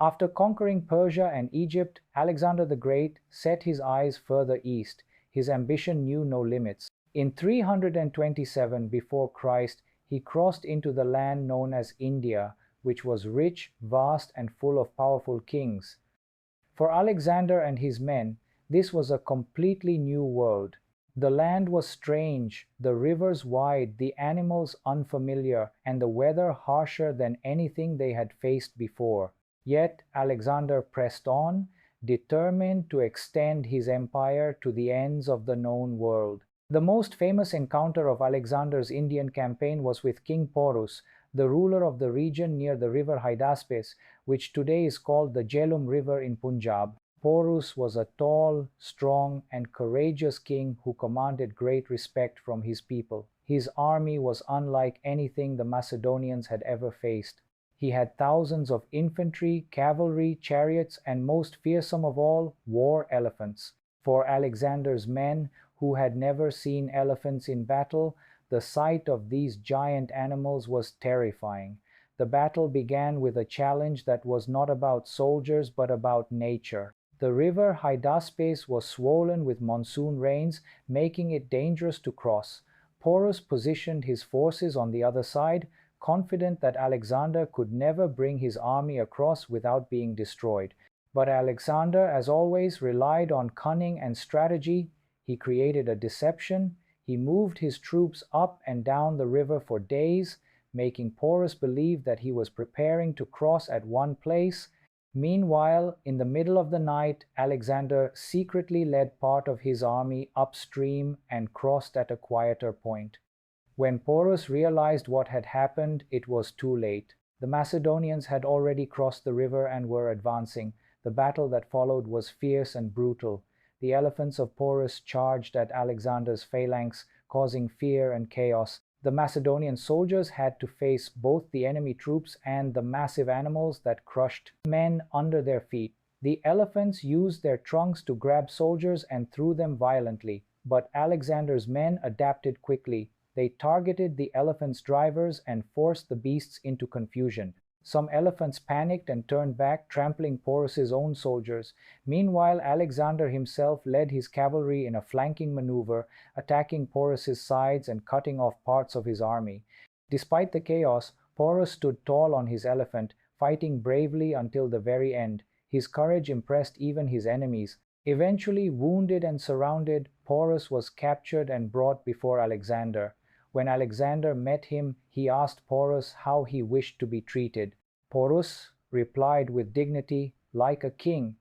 After conquering Persia and Egypt, Alexander the Great set his eyes further east. His ambition knew no limits. In 327 before Christ, he crossed into the land known as India, which was rich, vast, and full of powerful kings. For Alexander and his men, this was a completely new world. The land was strange, the rivers wide, the animals unfamiliar, and the weather harsher than anything they had faced before. Yet Alexander pressed on, determined to extend his empire to the ends of the known world. The most famous encounter of Alexander's Indian campaign was with King Porus, the ruler of the region near the river Hydaspes, which today is called the Jhelum River in Punjab. Porus was a tall, strong, and courageous king who commanded great respect from his people. His army was unlike anything the Macedonians had ever faced. He had thousands of infantry, cavalry, chariots, and most fearsome of all, war elephants. For Alexander's men, who had never seen elephants in battle, the sight of these giant animals was terrifying. The battle began with a challenge that was not about soldiers but about nature. The river Hydaspes was swollen with monsoon rains, making it dangerous to cross. Porus positioned his forces on the other side, confident that Alexander could never bring his army across without being destroyed. But Alexander, as always, relied on cunning and strategy. He created a deception. He moved his troops up and down the river for days, making Porus believe that he was preparing to cross at one place. Meanwhile, in the middle of the night, Alexander secretly led part of his army upstream and crossed at a quieter point. When Porus realized what had happened, it was too late. The Macedonians had already crossed the river and were advancing. The battle that followed was fierce and brutal. The elephants of Porus charged at Alexander's phalanx, causing fear and chaos. The Macedonian soldiers had to face both the enemy troops and the massive animals that crushed men under their feet. The elephants used their trunks to grab soldiers and threw them violently, but Alexander's men adapted quickly. They targeted the elephants' drivers and forced the beasts into confusion. Some elephants panicked and turned back, trampling Porus's own soldiers. Meanwhile, Alexander himself led his cavalry in a flanking maneuver, attacking Porus's sides and cutting off parts of his army. Despite the chaos, Porus stood tall on his elephant, fighting bravely until the very end. His courage impressed even his enemies. Eventually, wounded and surrounded, Porus was captured and brought before Alexander. When Alexander met him, he asked Porus how he wished to be treated. Porus replied with dignity, like a king.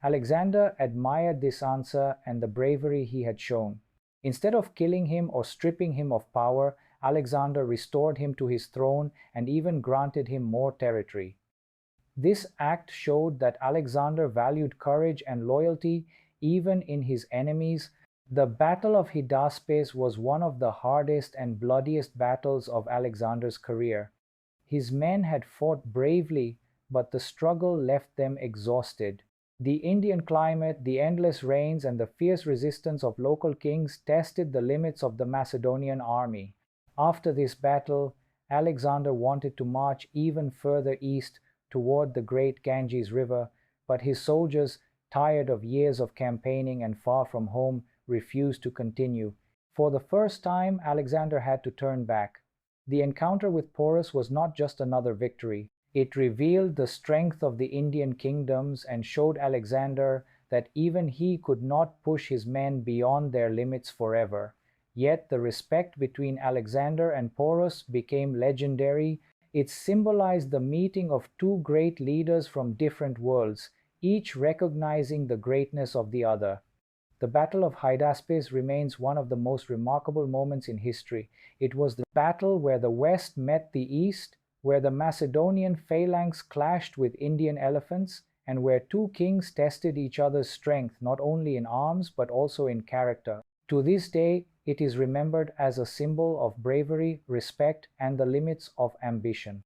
Alexander admired this answer and the bravery he had shown. Instead of killing him or stripping him of power, Alexander restored him to his throne and even granted him more territory. This act showed that Alexander valued courage and loyalty even in his enemies. The Battle of Hydaspes was one of the hardest and bloodiest battles of Alexander's career. His men had fought bravely, but the struggle left them exhausted. The Indian climate, the endless rains, and the fierce resistance of local kings tested the limits of the Macedonian army. After this battle, Alexander wanted to march even further east toward the great Ganges River, but his soldiers, tired of years of campaigning and far from home, refused to continue. For the first time, Alexander had to turn back. The encounter with Porus was not just another victory. It revealed the strength of the Indian kingdoms and showed Alexander that even he could not push his men beyond their limits forever. Yet the respect between Alexander and Porus became legendary. It symbolized the meeting of two great leaders from different worlds, each recognizing the greatness of the other. The Battle of Hydaspes remains one of the most remarkable moments in history. It was the battle where the West met the East, where the Macedonian phalanx clashed with Indian elephants, and where two kings tested each other's strength not only in arms but also in character. To this day, it is remembered as a symbol of bravery, respect, and the limits of ambition.